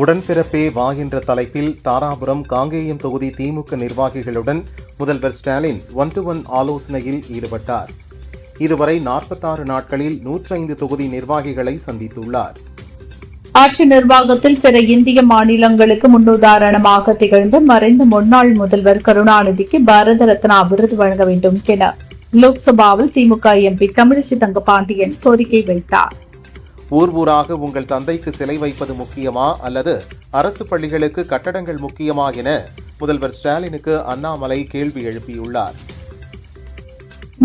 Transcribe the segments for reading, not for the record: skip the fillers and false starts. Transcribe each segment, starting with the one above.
உடன்பிறப்பே வா என்ற தலைப்பில் தாராபுரம் காங்கேயம் தொகுதி திமுக நிர்வாகிகளுடன் முதல்வர் ஸ்டாலின் 1-to-1 ஆலோசனையில் ஈடுபட்டார். இதுவரை 46 நாட்களில் 105 தொகுதி நிர்வாகிகளை சந்தித்துள்ளார். ஆட்சி நிர்வாகத்தில் பிற இந்திய மாநிலங்களுக்கு முன்னுதாரணமாக திகழ்ந்த மறைந்த முன்னாள் முதல்வர் கருணாநிதிக்கு பாரத ரத்னா விருது வழங்க வேண்டும் என லோக்சபாவில் திமுக எம்பி தமிழச்சி தங்கபாண்டியன் கோரிக்கை வைத்தார். ஊராக உங்கள் தந்தைக்கு சிலை வைப்பது முக்கியமா அல்லது அரசு பள்ளிகளுக்கு கட்டடங்கள் முக்கியமா என முதல்வர் ஸ்டாலினுக்கு அண்ணாமலை கேள்வி எழுப்பியுள்ளார்.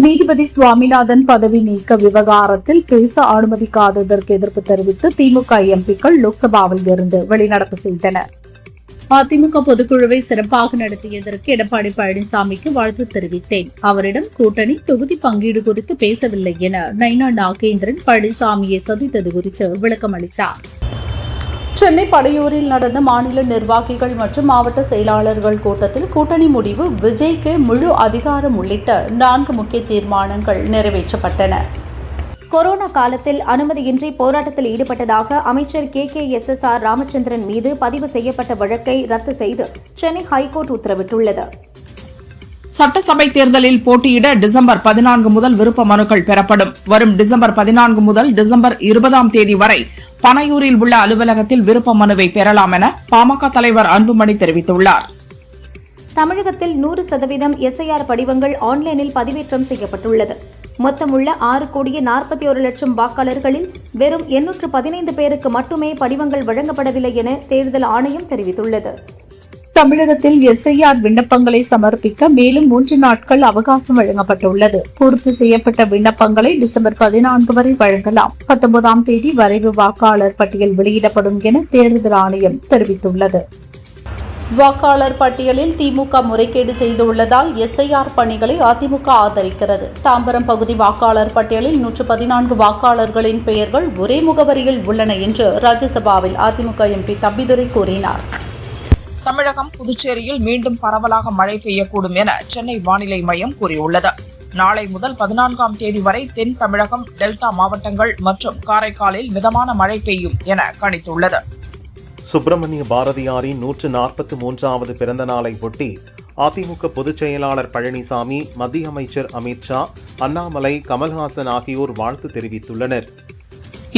நீதிபதி சுவாமிநாதன் பதவி நீக்க விவகாரத்தில் பேச அனுமதிக்காததற்கு எதிர்ப்பு தெரிவித்து திமுக எம்பிக்கள் லோக்சபாவில் இருந்து வெளிநடப்பு செய்தனர். அதிமுக பொதுக்குழுவை சிறப்பாக நடத்தியதற்கு எடப்பாடி பழனிசாமிக்கு வாழ்த்து தெரிவித்தேன். அவரிடம் கூட்டணி தொகுதி பங்கீடு குறித்து பேசவில்லை என நைனா நாகேந்திரன் பழனிசாமியை சந்தித்தது குறித்து விளக்கம் அளித்தார். சென்னை படையூரில் நடந்த மாநில நிர்வாகிகள் மற்றும் மாவட்ட செயலாளர்கள் கூட்டத்தில் கூட்டணி முடிவு, விஜய்க்கு முழு அதிகாரம் உள்ளிட்ட 4 முக்கிய தீர்மானங்கள் நிறைவேற்றப்பட்டன. கொரோனா காலத்தில் அனுமதியின்றி போராட்டத்தில் ஈடுபட்டதாக அமைச்சர் KKSSR ராமச்சந்திரன் மீது பதிவு செய்யப்பட்ட வழக்கை ரத்து செய்து சென்னை ஹைகோர்ட் உத்தரவிட்டுள்ளது. சட்டசபை தேர்தலில் போட்டியிட டிசம்பர் 14 முதல் விருப்ப மனுக்கள் பெறப்படும். வரும் டிசம்பர் 14 முதல் டிசம்பர் 20ஆம் தேதி வரை பனையூரில் உள்ள அலுவலகத்தில் விருப்ப மனுவை பெறலாம் என பாமக தலைவர் அன்புமணி தெரிவித்துள்ளார். தமிழகத்தில் 100% SIR படிவங்கள் ஆன்லைனில் பதிவேற்றம் செய்யப்பட்டுள்ளது. மொத்தமுள்ள 6,41,00,000 வாக்காளர்களில் வெறும் 815 பேருக்கு மட்டுமே படிவங்கள் வழங்கப்படவில்லை என தேர்தல் ஆணையம் தெரிவித்துள்ளது. தமிழகத்தில் SIR விண்ணப்பங்களை சமர்ப்பிக்க மேலும் 3 நாட்கள் அவகாசம் வழங்கப்பட்டுள்ளது. பூர்த்தி செய்யப்பட்ட விண்ணப்பங்களை டிசம்பர் 14 வரை வழங்கலாம். 19ஆம் தேதி வரைவு வாக்காளர் பட்டியல் வெளியிடப்படும் என தேர்தல் ஆணையம் தெரிவித்துள்ளது. வாக்காளர் பட்டியலில் திமுக முறைகேடு செய்துள்ளதால் SIR பணிகளை அதிமுக ஆதரிக்கிறது. தாம்பரம் பகுதி வாக்காளர் பட்டியலில் 114 வாக்காளர்களின் பெயர்கள் ஒரே முகவரியில் உள்ளன என்று ராஜ்யசபாவில் அதிமுக எம்பி தம்பிதுரை கூறினார். தமிழகம், புதுச்சேரியில் மீண்டும் பரவலாக மழை பெய்யக்கூடும் என சென்னை வானிலை மையம் கூறியுள்ளது. நாளை முதல் 14ஆம் தேதி வரை தென் தமிழகம், டெல்டா மாவட்டங்கள் மற்றும் காரைக்காலில் மிதமான மழை பெய்யும் என கணித்துள்ளது. சுப்பிரமணிய பாரதியாரின் 143வது பிறந்த நாளை ஒட்டி அதிமுக பொதுச் செயலாளர் பழனிசாமி, மத்திய அமைச்சர் அமித்ஷா, அண்ணாமலை, கமல்ஹாசன் ஆகியோர் வாழ்த்து தெரிவித்துள்ளனர்.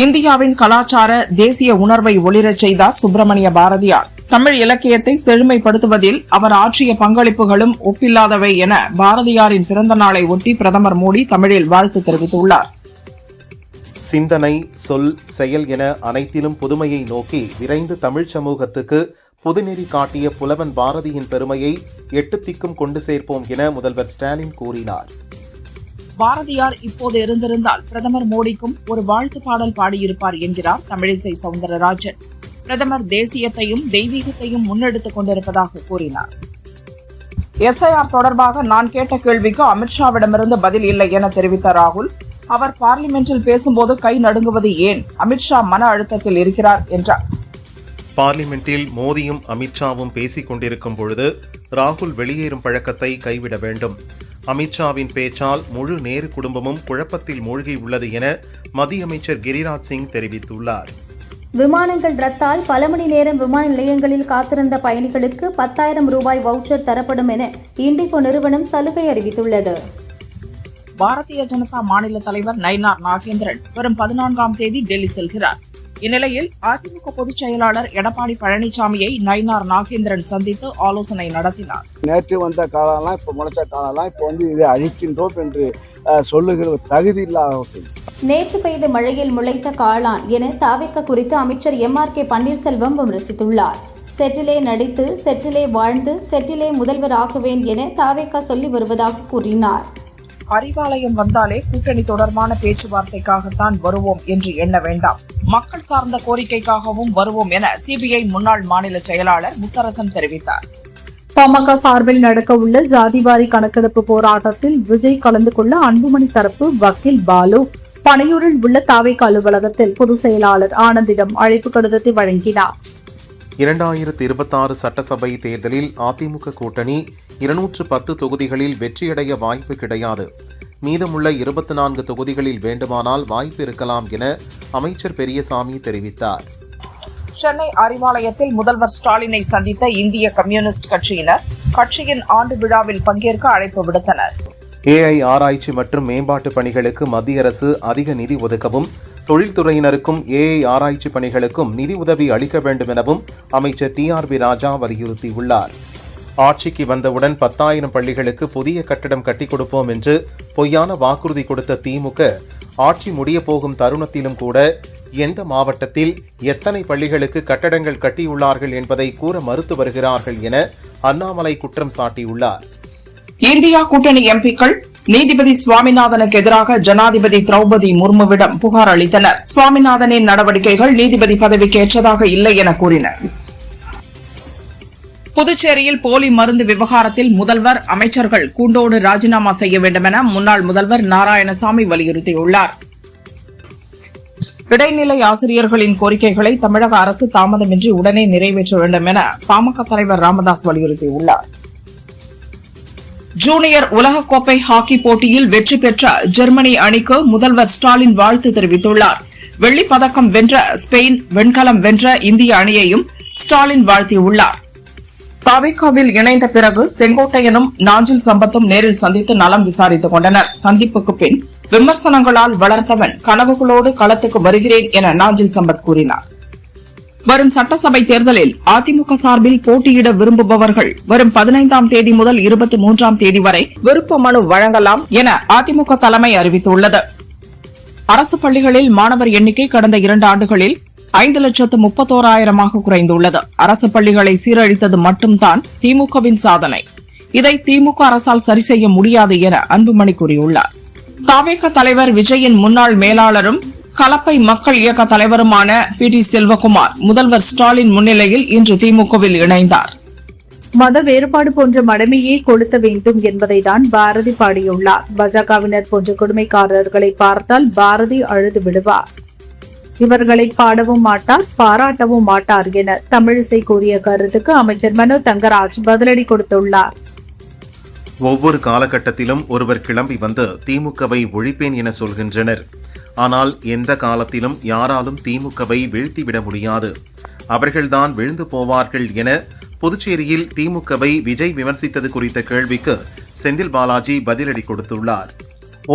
இந்தியாவின் கலாச்சார தேசிய உணர்வை ஒளிரச் செய்தார் சுப்பிரமணிய பாரதியார். தமிழ் இலக்கியத்தை செழுமைப்படுத்துவதில் அவர் ஆற்றிய பங்களிப்புகளும் ஒப்பில்லாதவை என பாரதியாரின் பிறந்த நாளை ஒட்டி பிரதமர் மோடி தமிழில் வாழ்த்து தெரிவித்துள்ளார். சிந்தனை, சொல், செயல் என அனைத்திலும் புதுமையை நோக்கி விரைந்து தமிழ் சமூகத்துக்கு புதுநெறி காட்டிய புலவன் பாரதியின் பெருமையை 8 திக்கும் கொண்டு சேர்ப்போம் என முதல்வர் ஸ்டாலின் கூறினார். பாரதியார் இப்போது இருந்திருந்தால் பிரதமர் மோடிக்கும் ஒரு வாழ்த்து பாடல் பாடியிருப்பார் என்கிறார் தமிழிசை சவுந்தரராஜன். பிரதமர் தேசியத்தையும் தெய்வீகத்தையும் முன்னெடுத்துக் கொண்டிருப்பதாக கூறினார். SIR தொடர்பாக நான் கேட்ட கேள்விக்கு அமித்ஷாவிடமிருந்து பதில் இல்லை என தெரிவித்த ராகுல், அவர் பார்லிமெண்டில் பேசும்போது கை நடுங்குவது ஏன்? அமித்ஷா மன அழுத்தத்தில் இருக்கிறார் என்றார். பார்லிமெண்டில் மோடியும் அமித்ஷாவும் பேசிக் கொண்டிருக்கும் பொழுது ராகுல் வெளியேறும் பழக்கத்தை கைவிட வேண்டும். அமித்ஷாவின் பேச்சால் முழு நேரு குடும்பமும் குழப்பத்தில் மூழ்கியுள்ளது என மத்திய அமைச்சர் கிரிராஜ் சிங் தெரிவித்துள்ளார். விமானங்கள் ரத்தால் பல மணி நேரம் விமான நிலையங்களில் காத்திருந்த பயணிகளுக்கு 10,000 ரூபாய் வவுச்சர் தரப்படும் என இண்டிகோ நிறுவனம் சலுகை அறிவித்துள்ளது. பாரதிய ஜனதா மாநில தலைவர் நைனா நாகேந்திரன் வரும் 14ஆம் தேதி டெல்லி செல்கிறார். இந்நிலையில் அதிமுக பொதுச் செயலாளர் எடப்பாடி பழனிசாமியை நயினார் நாகேந்திரன் சந்தித்து ஆலோசனை நடத்தினார். நேற்று வந்த காலம்லாம் இப்ப முளைச்ச காலம்லாம் இப்ப இதை அழிக்கின்றோம் என்று சொல்லுகிற தகுதி இல்லாதவர்கள். நேற்று பெய்த மழையில் முளைத்த காளான் என தாவேக்கா குறித்து அமைச்சர் MRK பன்னீர்செல்வம் விமர்சித்துள்ளார். செட்டிலே நடித்து, செட்டிலே வாழ்ந்து, செட்டிலே முதல்வர் ஆகுவேன் என தாவேக்கா சொல்லி வருவதாக கூறினார். அறிவாலயம் வந்தாலே கூட்டணி தொடர்பான பேச்சுவார்த்தைக்காகத்தான் வருவோம் என்று எண்ண வேண்டாம், மக்கள் சார்ந்த கோரிக்கைக்காகவும் வருவோம் என CBI முன்னாள் மாநில செயலாளர் முத்தரசன் தெரிவித்தார். பாமக சார்பில் நடக்க உள்ள ஜாதிவாரி கணக்கெடுப்பு போராட்டத்தில் விஜய் கலந்து கொள்ள அன்புமணி தரப்பு வக்கீல் பாலு பனையூரில் உள்ள தாவேக்கா அலுவலகத்தில் பொதுச் செயலாளர் ஆனந்திடம் அழைப்பு கடிதத்தை வழங்கினார். 2026 சட்டசபை தேர்தலில் அதிமுக கூட்டணி 210 தொகுதிகளில் வெற்றியடைய வாய்ப்பு கிடையாது. மீதமுள்ள 24 தொகுதிகளில் வேண்டுமானால் வாய்ப்பு இருக்கலாம் என அமைச்சர் பெரியசாமி தெரிவித்தார். சென்னை அறிவாலயத்தில் முதல்வர் ஸ்டாலினை சந்தித்த இந்திய கம்யூனிஸ்ட் கட்சியினர் கட்சியின் ஆண்டு விழாவில் பங்கேற்க அழைப்பு விடுத்தனர். AI ஆராய்ச்சி மற்றும் மேம்பாட்டு பணிகளுக்கு மத்திய அரசு அதிக நிதி ஒதுக்கவும், தொழில்துறையினருக்கும் AI ஆராய்ச்சி பணிகளுக்கும் நிதி உதவி அளிக்க வேண்டும் எனவும் அமைச்சர் TRB ராஜா வலியுறுத்தியுள்ளார். ஆட்சிக்கு வந்தவுடன் 10,000 பள்ளிகளுக்கு புதிய கட்டடம் கட்டிக் கொடுப்போம் என்று பொய்யான வாக்குறுதி கொடுத்த திமுக ஆட்சி முடிய போகும் தருணத்திலும் கூட எந்த மாவட்டத்தில் எத்தனை பள்ளிகளுக்கு கட்டடங்கள் கட்டியுள்ளார்கள் என்பதை கூற மறுத்து வருகிறார்கள் என அண்ணாமலை குற்றம் சாட்டியுள்ளார். இந்தியா கூட்டணி எம்பிக்கள் நீதிபதி சுவாமிநாதனுக்கு எதிராக ஜனாதிபதி திரௌபதி முர்முவிடம் புகார் அளித்தனர். சுவாமிநாதனின் நடவடிக்கைகள் நீதிபதி பதவிக்கு ஏற்றதாக இல்லை என கூறினர். புதுச்சேரியில் போலி மருந்து விவகாரத்தில் முதல்வர், அமைச்சர்கள் கூண்டோடு ராஜினாமா செய்ய வேண்டும் என முன்னாள் முதல்வர் நாராயணசாமி வலியுறுத்தியுள்ளார். இடைநிலை ஆசிரியர்களின் கோரிக்கைகளை தமிழக அரசு தாமதமின்றி உடனே நிறைவேற்ற வேண்டும் என பாமக தலைவர் ராமதாஸ் வலியுறுத்தியுள்ளார். ஜூனியர் உலகக்கோப்பை ஹாக்கி போட்டியில் வெற்றி பெற்ற ஜெர்மனி அணிக்கு முதல்வர் ஸ்டாலின் வாழ்த்து தெரிவித்துள்ளார். வெள்ளிப் பதக்கம் வென்ற ஸ்பெயின், வெண்கலம் வென்ற இந்திய அணியையும் ஸ்டாலின் வாழ்த்தியுள்ளார். தவிகாவில் இணைந்த பிறகு செங்கோட்டையனும் நாஞ்சில் சம்பத்தும் நேரில் சந்தித்து நலம் விசாரித்துக் கொண்டனர். சந்திப்புக்கு பின் விமர்சனங்களால் வளர்த்தவன் கனவுகளோடு களத்துக்கு வருகிறேன் என நாஞ்சில் சம்பத் கூறினார். வரும் சட்டசபை தேர்தலில் அதிமுக சார்பில் போட்டியிட விரும்புபவர்கள் வரும் 15ஆம் தேதி முதல் 23ஆம் தேதி வரை விருப்ப மனு வழங்கலாம் என அதிமுக தலைமை அறிவித்துள்ளது. அரசு பள்ளிகளில் மாணவர் எண்ணிக்கை கடந்த 2 ஆண்டுகளில் 5,31,000 குறைந்துள்ளது. அரசு பள்ளிகளை சீரழித்தது மட்டும்தான் திமுகவின் சாதனை. இதை திமுக அரசால் சரி செய்ய முடியாது என அன்புமணி கூறியுள்ளார். தவேக தலைவர் விஜயின் முன்னாள் மேலாளரும் கலப்பை மக்கள் இயக்க தலைவருமான PT செல்வகுமார் முதல்வர் ஸ்டாலின் முன்னிலையில் இன்று திமுகவில் இணைந்தார். மத வேறுபாடு போன்ற மடமையே கொளுத்த வேண்டும் என்பதைதான் பாரதி பாடியுள்ளார். பாஜகவினர் போன்ற கொடுமைக்காரர்களை பார்த்தால் பாரதி அழுது விடுவார். இவர்களை பாடவும் மாட்டார், பாராட்டவும் மாட்டார் என தமிழிசை கூறிய கருத்துக்கு அமைச்சர் மனோ தங்கராஜ் பதிலடி கொடுத்துள்ளார். ஒவ்வொரு காலகட்டத்திலும் ஒருவர் கிளம்பி வந்து திமுகவை ஒழிப்பேன் என சொல்கின்றனர். ஆனால் எந்த காலத்திலும் யாராலும் திமுகவை வீழ்த்திவிட முடியாது, அவர்கள்தான் விழுந்து போவார்கள் என புதுச்சேரியில் திமுகவை விஜய் விமர்சித்தது குறித்த கேள்விக்கு செந்தில் பாலாஜி பதிலடி கொடுத்துள்ளார்.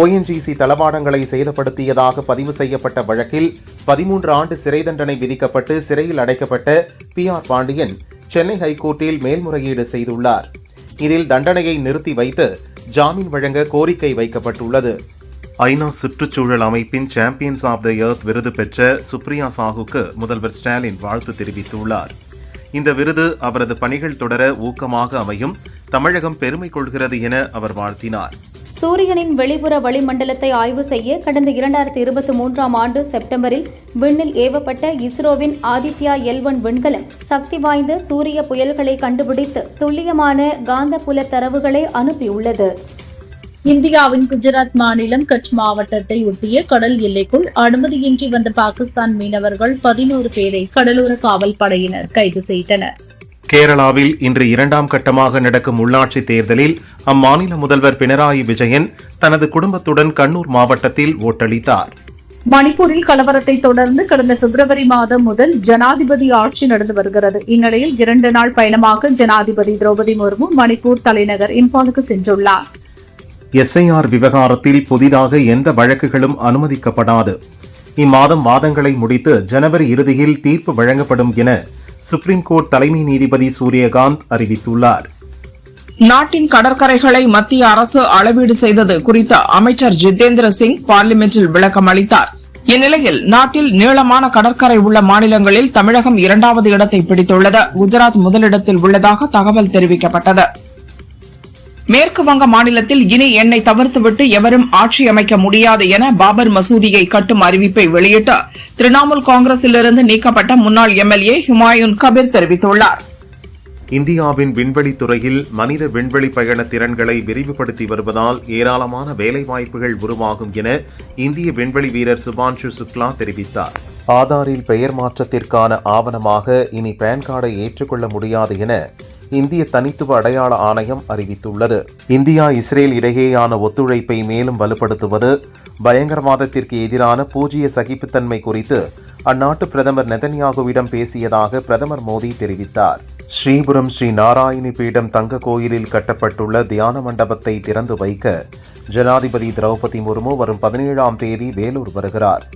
ONGC தளவாடங்களை சேதப்படுத்தியதாக பதிவு செய்யப்பட்ட வழக்கில் 13 ஆண்டு சிறை தண்டனை விதிக்கப்பட்டு சிறையில் அடைக்கப்பட்ட PR பாண்டியன் சென்னை ஹைகோர்ட்டில் மேல்முறையீடு செய்துள்ளார். இதில் தண்டனையை நிறுத்தி வைத்து ஜாமீன் வழங்க கோரிக்கை வைக்கப்பட்டுள்ளது. ஐநா சுற்றுச்சூழல் அமைப்பின் சாம்பியன்ஸ் ஆஃப் த எர்த் விருது பெற்ற சுப்ரியா சாஹுக்கு முதல்வர் ஸ்டாலின் வாழ்த்து தெரிவித்துள்ளார். இந்த விருது அவரது பணிகள் தொடர ஊக்கமாக அமையும், தமிழகம் பெருமை கொள்கிறது என அவர் வாழ்த்தினார். சூரியனின் வெளிப்புற வளிமண்டலத்தை ஆய்வு செய்ய கடந்த 2023ஆம் ஆண்டு செப்டம்பரில் விண்ணில் ஏவப்பட்ட இஸ்ரோவின் ஆதித்யா L1 விண்கலம் சக்தி வாய்ந்த சூரிய புயல்களை கண்டுபிடித்து துல்லியமான காந்தப்புல தரவுகளை அனுப்பியுள்ளது. இந்தியாவின் குஜராத் மாநிலம் கட்ச் மாவட்டத்தை ஒட்டிய கடல் எல்லைக்குள் அனுமதியின்றி வந்த பாகிஸ்தான் மீனவர்கள் 11 பேரை கடலோர காவல் படையினர் கைது செய்தனர். கேரளாவில் இன்று 2ஆம் கட்டமாக நடக்கும் உள்ளாட்சி தேர்தலில் அம்மாநில முதல்வர் பினராயி விஜயன் தனது குடும்பத்துடன் கண்ணூர் மாவட்டத்தில் ஓட்டளித்தார். மணிப்பூரில் கலவரத்தை தொடர்ந்து கடந்த பிப்ரவரி மாதம் முதல் ஜனாதிபதி ஆட்சி நடந்து வருகிறது. இந்நிலையில் 2 நாள் பயணமாக ஜனாதிபதி திரௌபதி முர்மு மணிப்பூர் தலைநகர் இம்பாலுக்கு சென்றுள்ளார். SIR விவகாரத்தில் புதிதாக எந்த வழக்குகளும் அனுமதிக்கப்படாது. இம்மாதம் வாதங்களை முடித்து ஜனவரி இறுதியில் தீர்ப்பு வழங்கப்படும் என சுப்ரீம் கோர்ட் தலைமை நீதிபதி சூரியகாந்த் அறிவித்துள்ளார். நாட்டின் கடற்கரைகளை மத்திய அரசு அளவீடு செய்தது குறித்து அமைச்சர் ஜிதேந்திர சிங் பார்லிமென்டில் விளக்கம் அளித்தார். இந்நிலையில் நாட்டில் நீளமான கடற்கரை உள்ள மாநிலங்களில் தமிழகம் 2வது இடத்தை பிடித்துள்ளது. குஜராத் முதலிடத்தில் உள்ளதாக தகவல் தெரிவிக்கப்பட்டது. மேற்கு வங்க மாநிலத்தில் இனி எண்ணெய் தவிர்த்துவிட்டு எவரும் ஆட்சி அமைக்க முடியாது என பாபர் மசூதியை கட்டும் அறிவிப்பை வெளியிட்டு திரிணாமுல் காங்கிரசிலிருந்து நீக்கப்பட்ட முன்னாள் MLA ஹுமாயூன் கபீர் தெரிவித்துள்ளார். இந்தியாவின் விண்வெளி துறையில் மனித விண்வெளி பயண திறன்களை விரிவுபடுத்தி வருவதால் ஏராளமான வேலைவாய்ப்புகள் உருவாகும் என இந்திய விண்வெளி வீரர் சுபான்ஷு சுக்லா தெரிவித்தார். ஆதாரில் பெயர் மாற்றத்திற்கான ஆவணமாக இனி பான் கார்டை ஏற்றுக்கொள்ள முடியாது என இந்திய தனித்துவ அடையாள ஆணையம் அறிவித்துள்ளது. இந்தியா இஸ்ரேல் இடையேயான ஒத்துழைப்பை மேலும் வலுப்படுத்துவது, பயங்கரவாதத்திற்கு எதிரான பூஜ்ய சகிப்புத்தன்மை குறித்து அந்நாட்டு பிரதமர் நெதன்யாகுவிடம் பேசியதாக பிரதமர் மோடி தெரிவித்தார். ஸ்ரீபுரம் ஸ்ரீ நாராயணி பீடம் தங்க கோயிலில் கட்டப்பட்டுள்ள தியான மண்டபத்தை திறந்து வைக்க ஜனாதிபதி திரௌபதி முர்மு வரும் 17ஆம் தேதி வேலூர் வருகிறார்.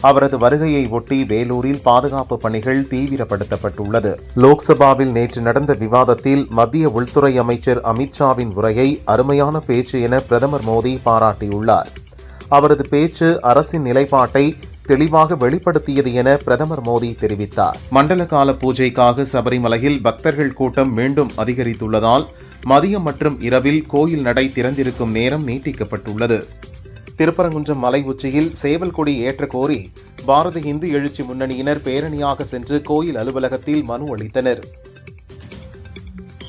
அவரது வருகையை ஒட்டி வேலூரில் பாதுகாப்பு பணிகள் தீவிரப்படுத்தப்பட்டுள்ளது. லோக்சபாவில் நேற்று நடந்த விவாதத்தில் மத்திய உள்துறை அமைச்சர் அமித்ஷாவின் உரையை அருமையான பேச்சு என பிரதமர் மோடி பாராட்டியுள்ளார். அவரது பேச்சு அரசின் நிலைப்பாட்டை தெளிவாக வெளிப்படுத்தியது என பிரதமர் மோடி தெரிவித்தார். மண்டல கால பூஜைக்காக சபரிமலையில் பக்தர்கள் கூட்டம் மீண்டும் அதிகரித்துள்ளதால் மதியம் மற்றும் இரவில் கோயில் நடை திறந்திருக்கும் நேரம் நீட்டிக்கப்பட்டுள்ளது. திருப்பரங்குன்றம் மலை உச்சியில் சேவல் கொடி ஏற்ற கோரி பாரத இந்து எழுச்சி முன்னணியினர் பேரணியாக சென்று கோயில் அலுவலகத்தில் மனு அளித்தனர்.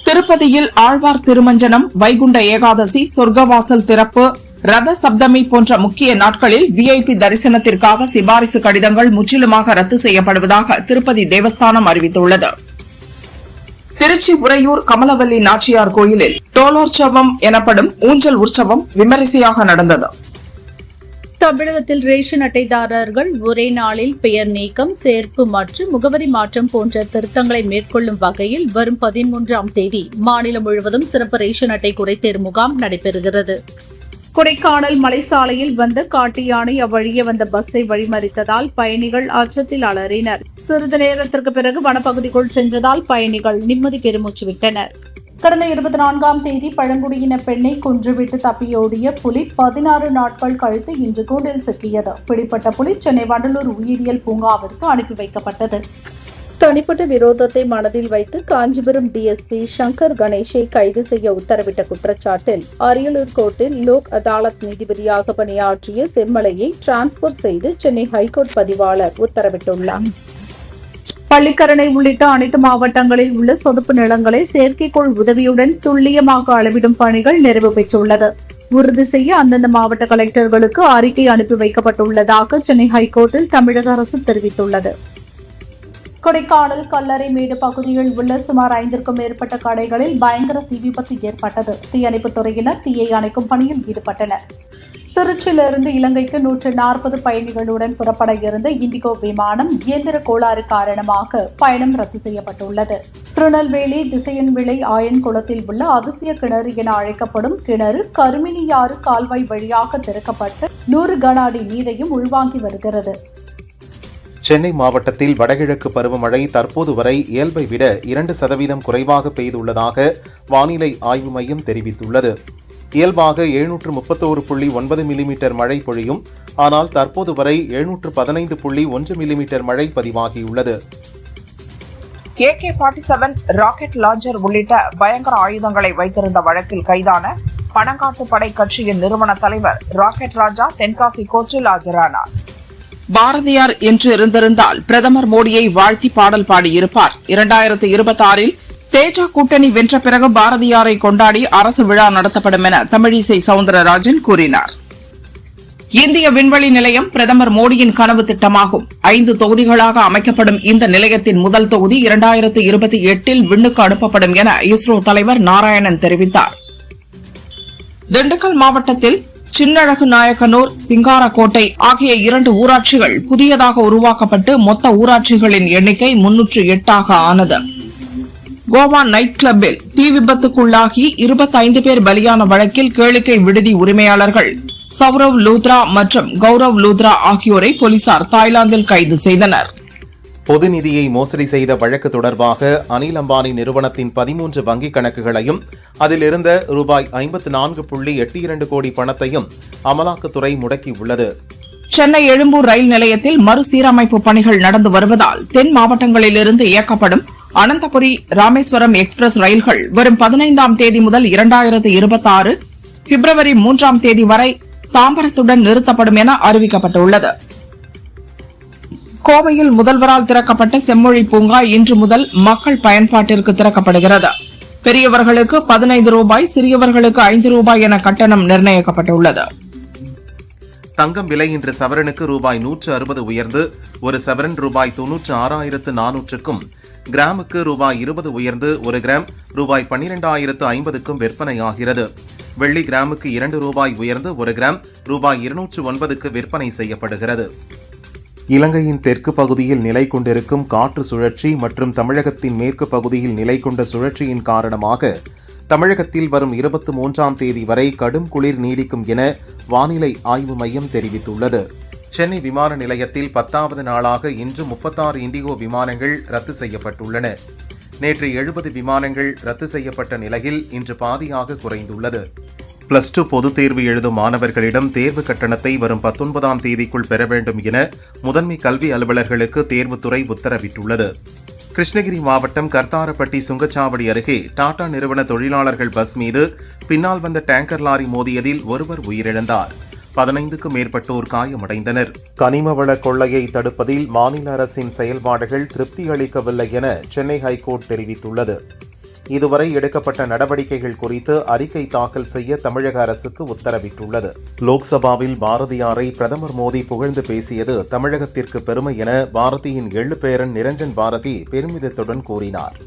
திருப்பதியில் ஆழ்வார் திருமஞ்சனம், வைகுண்ட ஏகாதசி, சொர்க்கவாசல் திறப்பு, ரத சப்தமி போன்ற முக்கிய நாட்களில் VIP தரிசனத்திற்காக சிபாரிசு கடிதங்கள் முற்றிலுமாக ரத்து செய்யப்படுவதாக திருப்பதி தேவஸ்தானம் அறிவித்துள்ளது. திருச்சி உறையூர் கமலவல்லி நாச்சியார் கோயிலில் டோலோற்சவம் எனப்படும் ஊஞ்சல் உற்சவம் விமரிசையாக நடந்தது. தமிழகத்தில் ரேஷன் அட்டைதாரர்கள் ஒரே நாளில் பெயர் நீக்கம், சேர்ப்பு மற்றும் முகவரி மாற்றம் போன்ற திருத்தங்களை மேற்கொள்ளும் வகையில் வரும் 13ஆம் தேதி மாநிலம் முழுவதும் சிறப்பு ரேஷன் அட்டை குறைதீர் முகாம் நடைபெறுகிறது. கொடைக்கானல் மலைசாலையில் வந்த காட்டு யானை அவ்வழியே வந்த பஸ்ஸை வழிமறித்ததால் பயணிகள் அச்சத்தில் அலறினர். சிறிது நேரத்திற்கு பிறகு வனப்பகுதிக்குள் சென்றதால் பயணிகள் நிம்மதி பெருமூச்சு விட்டனர். கடந்த 24ஆம் தேதி பழங்குடியின பெண்ணை கொன்றுவிட்டு தப்பியோடிய புலி 16 நாட்கள் கழித்து இன்று கூண்டில் சிக்கியது. பிடிப்பட்ட புலி சென்னை வண்டலூர் உயிரியல் பூங்காவிற்கு அனுப்பி வைக்கப்பட்டது. தனிப்பட்ட விரோதத்தை மனதில் வைத்து காஞ்சிபுரம் DSP சங்கர் கணேஷை கைது செய்ய உத்தரவிட்ட குற்றச்சாட்டில் அரியலூர் கோர்ட்டில் லோக் அதாலத் நீதிபதியாக பணியாற்றிய செம்மலையை டிரான்ஸ்பர் செய்து சென்னை ஹைகோர்ட் பதிவாளர் உத்தரவிட்டுள்ளார். பள்ளிக்கரணை உள்ளிட்ட அனைத்து மாவட்டங்களில் உள்ள சதுப்பு நிலங்களை செயற்கைக்கோள் உதவியுடன் துல்லியமாக அளவிடும் பணிகள் நிறைவு பெற்றுள்ளது. உறுதி செய்ய அந்தந்த மாவட்ட கலெக்டர்களுக்கு அறிக்கை அனுப்பி வைக்கப்பட்டுள்ளதாக சென்னை ஹைகோர்ட்டில் தமிழக அரசு தெரிவித்துள்ளது. கொடைக்கானல் கல்லறைமேடு பகுதியில் உள்ள சுமார் 5க்கும் மேற்பட்ட கடைகளில் பயங்கர தீ விபத்து ஏற்பட்டது. தீயணைப்புத் துறையினர் தீயை அணைக்கும் பணியில் ஈடுபட்டனர். திருச்சியிலிருந்து இலங்கைக்கு 140 பயணிகளுடன் புறப்பட இருந்த இண்டிகோ விமானம் இயந்திர கோளாறு காரணமாக பயணம் ரத்து செய்யப்பட்டுள்ளது. திருநெல்வேலி திசையன்விளை ஆயன் குளத்தில் உள்ள அதிசய கிணறு என அழைக்கப்படும் கிணறு கருமினியாறு கால்வாய் வழியாக திறக்கப்பட்டு 100 கன அடி நீரையும் உள்வாங்கி வருகிறது. சென்னை மாவட்டத்தில் வடகிழக்கு பருவமழை தற்போது வரை இயல்பை விட 2% குறைவாக பெய்துள்ளதாக வானிலை ஆய்வு மையம் தெரிவித்துள்ளது. இயல்பாக 731.9 மில்லிமீட்டர் மழை பொழியும். ஆனால் தற்போது வரை 715.1 மில்லிமீட்டர் மழை பதிவாகியுள்ளது. AK-47 ராக்கெட் லாஞ்சர் உள்ளிட்ட பயங்கர ஆயுதங்களை வைத்திருந்த வழக்கில் கைதான பணங்காட்டு படை கட்சியின் நிறுவன தலைவர் ராக்கெட் ராஜா தென்காசி கோர்ட்டில் ஆஜரானார். பாரதியார் என்று இருந்திருந்தால் பிரதமர் மோடியை வாழ்த்தி பாடல் பாடியிருப்பார். 2026இல் தேஜா கூட்டணி வென்ற பிறகு பாரதியாரை கொண்டாடி அரசு விழா நடத்தப்படும் என தமிழிசை சவுந்தரராஜன் கூறினார். இந்திய விண்வெளி நிலையம் பிரதமர் மோடியின் கனவு திட்டமாகும். 5 தொகுதிகளாக அமைக்கப்படும் இந்த நிலையத்தின் முதல் தொகுதி 2028இல் விண்ணுக்கு அனுப்பப்படும் என இஸ்ரோ தலைவர் நாராயணன் தெரிவித்தார். திண்டுக்கல் மாவட்டத்தில் சின்னழகு நாயக்கனூர், சிங்காரக்கோட்டை ஆகிய 2 ஊராட்சிகள் புதியதாக உருவாக்கப்பட்டு மொத்த ஊராட்சிகளின் எண்ணிக்கை 308 ஆனது. கோவா நைட் கிளப்பில் தீ விபத்துக்குள்ளாகி 25 பேர் பலியான வழக்கில் கேளிக்கை விடுதி உரிமையாளர்கள் சௌரவ் லூத்ரா மற்றும் கௌரவ் லூத்ரா ஆகியோரை போலீசார் தாய்லாந்தில் கைது செய்தனர். பொது நிதியை மோசடி செய்த வழக்கு தொடர்பாக அனில் அம்பானி நிறுவனத்தின் 13 வங்கிக் கணக்குகளையும் அதில் இருந்த ரூபாய் 54.82 கோடி பணத்தையும் அமலாக்கத்துறை முடக்கியுள்ளது. சென்னை எழும்பூர் ரயில் நிலையத்தில் மறுசீரமைப்பு பணிகள் நடந்து வருவதால் தென் மாவட்டங்களிலிருந்து இயக்கப்படும் அனந்தபுரி ராமேஸ்வரம் எக்ஸ்பிரஸ் ரயில்கள் வரும் 15ஆம் தேதி முதல் 2026 பிப்ரவரி 3ஆம் தேதி வரை தாம்பரத்துடன் நிறுத்தப்படும் என அறிவிக்கப்பட்டுள்ளது. கோவையில் முதல்வரால் திறக்கப்பட்ட செம்மொழி பூங்கா இன்று முதல் மக்கள் பயன்பாட்டிற்கு திறக்கப்படுகிறது. பெரியவர்களுக்கு 15 ரூபாய், சிறியவர்களுக்கு 5 ரூபாய் என கட்டணம் நிர்ணயிக்கப்பட்டுள்ளது. தங்கம் விலை இன்று சவரனுக்கு ரூபாய் 160 உயர்ந்து ஒரு சவரன் ரூபாய் 96,400க்கும், கிராமுக்கு ரூபாய் 20 உயர்ந்து 1 கிராம் ரூபாய் 12,050க்கும் விற்பனையாகிறது. வெள்ளி கிராமுக்கு 2 ரூபாய் உயர்ந்து 1 கிராம் ரூபாய் 209க்கு விற்பனை செய்யப்படுகிறது. இலங்கையின் தெற்கு பகுதியில் நிலை கொண்டிருக்கும் காற்று சுழற்சி மற்றும் தமிழகத்தின் மேற்கு பகுதியில் நிலை கொண்ட சுழற்சியின் காரணமாக தமிழகத்தில் வரும் 23ஆம் தேதி வரை கடும் குளிர் நீடிக்கும் என வானிலை ஆய்வு மையம் தெரிவித்துள்ளது. சென்னை விமான நிலையத்தில் 10வது நாளாக இன்று 36 இண்டிகோ விமானங்கள் ரத்து செய்யப்பட்டுள்ளன. நேற்று 70 விமானங்கள் ரத்து செய்யப்பட்ட நிலையில் இன்று பாதியாக குறைந்துள்ளது. +2 பொதுத் தேர்வு எழுதும் மாணவர்களிடம் தேர்வு கட்டணத்தை வரும் 19ஆம் தேதிக்குள் பெற வேண்டும் என முதன்மை கல்வி அலுவலர்களுக்கு தேர்வுத்துறை உத்தரவிட்டுள்ளது. கிருஷ்ணகிரி மாவட்டம் கர்த்தாரப்பட்டி சுங்கச்சாவடி அருகே டாடா நிறுவன தொழிலாளர்கள் பஸ் மீது பின்னால் வந்த டேங்கர் லாரி மோதியதில் ஒருவர் உயிரிழந்தார். 15க்கும் மேற்பட்டோர் காயமடைந்தனர். கனிமவள கொள்ளையை தடுப்பதில் மாநில அரசின் செயல்பாடுகள் திருப்தி அளிக்கவில்லை என சென்னை ஹைகோர்ட் தெரிவித்துள்ளது. இதுவரை எடுக்கப்பட்ட நடவடிக்கைகள் குறித்து அறிக்கை தாக்கல் செய்ய தமிழக அரசுக்கு உத்தரவிட்டுள்ளது. லோக்சபாவில் பாரதியாரை பிரதமர் மோடி புகழ்ந்து பேசியது தமிழகத்திற்கு பெருமை என பாரதியின் எள்ளுப்பேரன் நிரஞ்சன் பாரதி பெருமிதத்துடன் கூறினார்.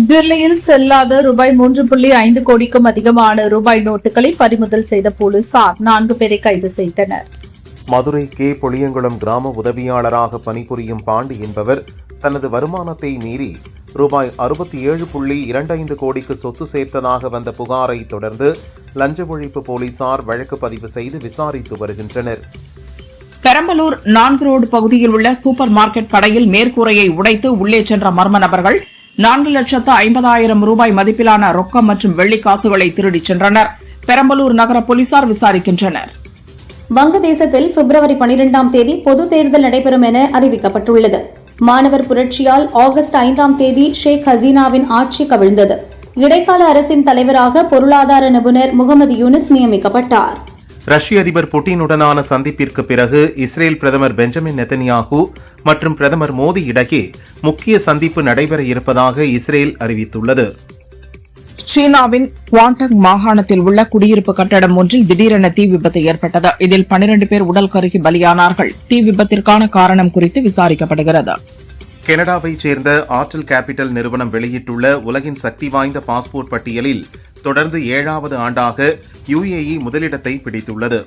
டெல்லியில் செல்லாத ரூபாய் 3.5 கோடிக்கும் அதிகமான ரூபாய் நோட்டுகளை பறிமுதல் செய்த போலீசார் 4 பேரை கைது செய்தனர். மதுரை கே. புளியங்குளம் கிராம உதவியாளராக பணிபுரியும் பாண்டி என்பவர் தனது வருமானத்தை மீறி ரூபாய் 67.25 கோடிக்கு சொத்து சேர்த்ததாக வந்த புகாரை தொடர்ந்து லஞ்ச ஒழிப்பு போலீசார் வழக்கு பதிவு செய்து விசாரித்து வருகின்றனர். பெரம்பலூர் 4 ரோடு பகுதியில் உள்ள சூப்பர் மார்க்கெட் கடையில் மேற்கூரையை உடைத்து உள்ளே சென்ற மர்ம நபர்கள் 4,50,000 ரூபாய் மதிப்பிலான ரொக்கம் மற்றும் வெள்ளிக்காசுகளை திருடிச் சென்றனர். பெரம்பலூர் நகர போலீசார் விசாரிக்கின்றனர். வங்கதேசத்தில் பிப்ரவரி 12ஆம் தேதி பொது தேர்தல் நடைபெறும் என அறிவிக்கப்பட்டுள்ளது. மாணவர் புரட்சியால் ஆகஸ்ட் 5ஆம் தேதி ஷேக் ஹசீனாவின் ஆட்சி கவிழ்ந்தது. இடைக்கால அரசின் தலைவராக பொருளாதார நிபுணர் முகமது யூனிஸ் நியமிக்கப்பட்டார். ரஷ்ய அதிபர் புட்டினுடனான சந்திப்பிற்கு பிறகு இஸ்ரேல் பிரதமர் பெஞ்சமின் நெதன்யாகு மற்றும் பிரதமர் மோடி இடையே முக்கிய சந்திப்பு நடைபெற இருப்பதாக இஸ்ரேல் அறிவித்துள்ளது. சீனாவின் குவாண்டங் மாகாணத்தில் உள்ள குடியிருப்பு கட்டடம் ஒன்றில் திடீரென தீ விபத்து ஏற்பட்டது. இதில் 12 பேர் உடல் கருகி பலியானார்கள். தீ விபத்திற்கான காரணம் குறித்து விசாரிக்கப்படுகிறது. கனடாவைச் சேர்ந்த ஆற்றல் கேபிட்டல் நிறுவனம் வெளியிட்டுள்ள உலகின் சக்தி வாய்ந்த பாஸ்போர்ட் பட்டியலில் தொடர்ந்து 7வது ஆண்டாக UAE முதலிடத்தை பிடித்துள்ளது.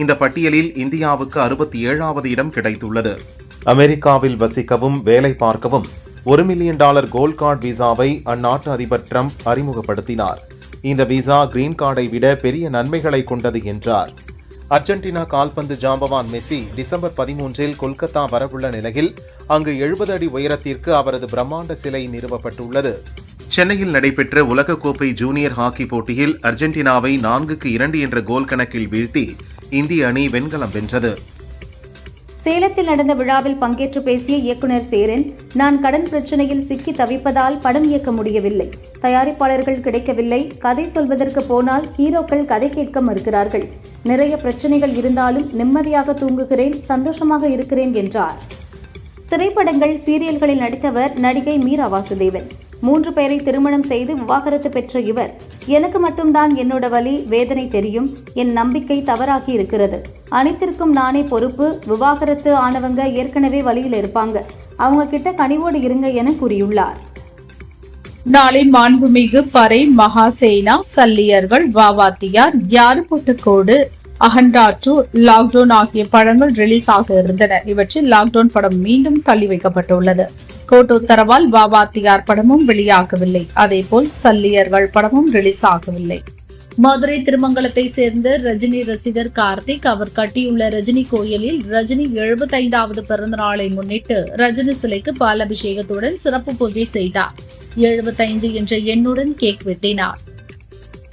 இந்த பட்டியலில் இந்தியாவுக்கு 67வது இடம் கிடைத்துள்ளது. அமெரிக்காவில் வசிக்கவும் வேலை பார்க்கவும் $1 மில்லியன் கோல்ட் கார்டு விசாவை அந்நாட்டு அதிபர் டிரம்ப் அறிமுகப்படுத்தினார். இந்த விசா கிரீன் கார்டை விட பெரிய நன்மைகளை கொண்டது என்றார். அர்ஜென்டினா கால்பந்து ஜாம்பவான் மெஸ்ஸி டிசம்பர் 13இல் கொல்கத்தா வரவுள்ள நிலையில் அங்கு 70 அடி உயரத்திற்கு அவரது பிரம்மாண்ட சிலை நிறுவப்பட்டுள்ளது. சென்னையில் நடைபெற்ற உலகக்கோப்பை ஜூனியர் ஹாக்கி போட்டியில் அர்ஜென்டினாவை 4-2 என்ற கோல் கணக்கில் வீழ்த்தி இந்திய அணி வெண்கலம் வென்றது. சேலத்தில் நடந்த விழாவில் பங்கேற்று பேசிய இயக்குநர் சேரன், நான் கடன் பிரச்சனையில் சிக்கி தவிப்பதால் படம் இயக்க முடியவில்லை, தயாரிப்பாளர்கள் கிடைக்கவில்லை, கதை சொல்வதற்கு போனால் ஹீரோக்கள் கதை கேட்க மறுக்கிறார்கள், நிறைய பிரச்சனைகள் இருந்தாலும் நிம்மதியாக தூங்குகிறேன், சந்தோஷமாக இருக்கிறேன் என்றார். திரைப்படங்கள், சீரியல்களில் நடித்தவர் நடிகை மீரா வாசுதேவன். 3 பேரை திருமணம் செய்து விவாகரத்து பெற்ற இவர், எனக்கு மட்டும்தான் என்னோட வலி வேதனை தெரியும், என் நம்பிக்கை தவறாகி இருக்கிறது, அனைத்திற்கும் நானே பொறுப்பு, விவாகரத்து ஆனவங்க ஏற்கனவே வலியில் இருப்பாங்க, அவங்க கிட்ட கனிவோடு இருங்க என கூறியுள்ளார். நாளை மாண்புமிகு பறை மகாசேனா சல்லியர்கள் வாவாத்தியார் யாருபொட்டுக்கோடு அகண்டா 2 லாக்டவுன் ஆகிய படங்கள் ரிலீஸ் ஆக இருந்தன. இவற்றில் லாக்டவுன் படம் மீண்டும் தள்ளி வைக்கப்பட்டுள்ளது. கோர்ட் உத்தரவால் வாவாத்தியார் படமும் வெளியாகவில்லை. அதேபோல் சல்லியர்கள் படமும் ரிலீஸ் ஆகவில்லை. மதுரை திருமங்கலத்தை சேர்ந்த ரஜினி ரசிகர் கார்த்திக் அவர் கட்டியுள்ள ரஜினி கோயிலில் ரஜினி 75வது பிறந்த நாளை முன்னிட்டு ரஜினி சிலைக்கு பாலாபிஷேகத்துடன் சிறப்பு பூஜை செய்தார். 75 என்ற எண்ணுடன் கேக் வெட்டினார்.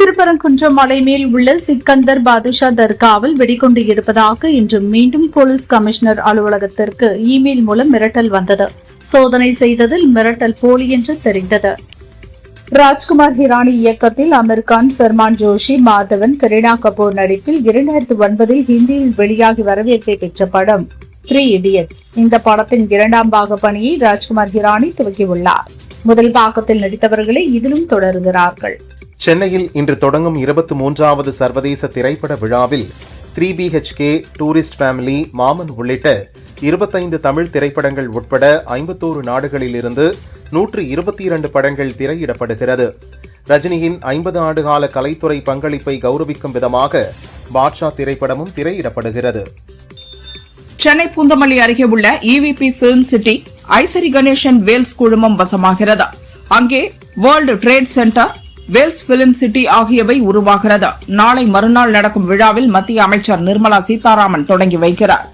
திருப்பரங்குன்றம் மலை மேல் உள்ள சிக்கந்தர் பாதுஷா தர்காவில் வெடிகுண்டு இருப்பதாக இன்று மீண்டும் போலீஸ் கமிஷனர் அலுவலகத்திற்கு இமெயில் மூலம் மிரட்டல் வந்தது. சோதனை செய்ததில் மிரட்டல் போலி என்று தெரிந்தது. ராஜ்குமார் ஹிரானி இயக்கத்தில் அமீர்கான், சர்மான் ஜோஷி, மாதவன், கரீனா கபூர் நடிப்பில் 2009இல் ஹிந்தியில் வெளியாகி வரவேற்பை பெற்ற படம் 3 Idiots. இந்த படத்தின் 2ஆம் பாக பணியை ராஜ்குமார் ஹிரானி துவக்கியுள்ளார். முதல் பாகத்தில் நடித்தவர்களே இதிலும் தொடர்கிறார்கள். சென்னையில் இன்று தொடங்கும் 23வது சர்வதேச திரைப்பட விழாவில் 3 BHK, டூரிஸ்ட் ஃபேமிலி, மாமன் உள்ளிட்ட 25 தமிழ் திரைப்படங்கள் உட்பட 51 நாடுகளிலிருந்து 122 படங்கள் திரையிடப்படுகிறது. ரஜினியின் 50 ஆண்டுகால கலைத்துறை பங்களிப்பை கௌரவிக்கும் விதமாக பாட்ஷா திரைப்படமும் திரையிடப்படுகிறது. சென்னை பூந்தமல்லி அருகே உள்ள EVP film city Ishari Ganesan Vels குழுமம் வசமாகிறது. அங்கே world trade centre, Vels film city ஆகியவை உருவாகிறது. நாளை மறுநாள் நடக்கும் விழாவில் மத்திய அமைச்சர் நிர்மலா சீதாராமன் தொடங்கி வைக்கிறார்.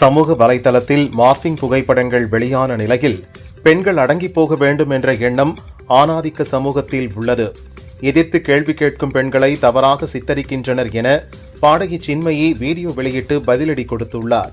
சமூக வலைதளத்தில் மார்பிங் புகைப்படங்கள் வெளியான நிலையில் பெண்கள் அடங்கி போக வேண்டும் என்ற எண்ணம் ஆணாதிக்க சமூகத்தில் உள்ளது. எதிர்த்து கேள்வி கேட்கும் பெண்களை தவறாக சித்தரிக்கின்றனர் என பாடகி சின்மயி வீடியோ வெளியிட்டு பதிலடி கொடுத்துள்ளார்.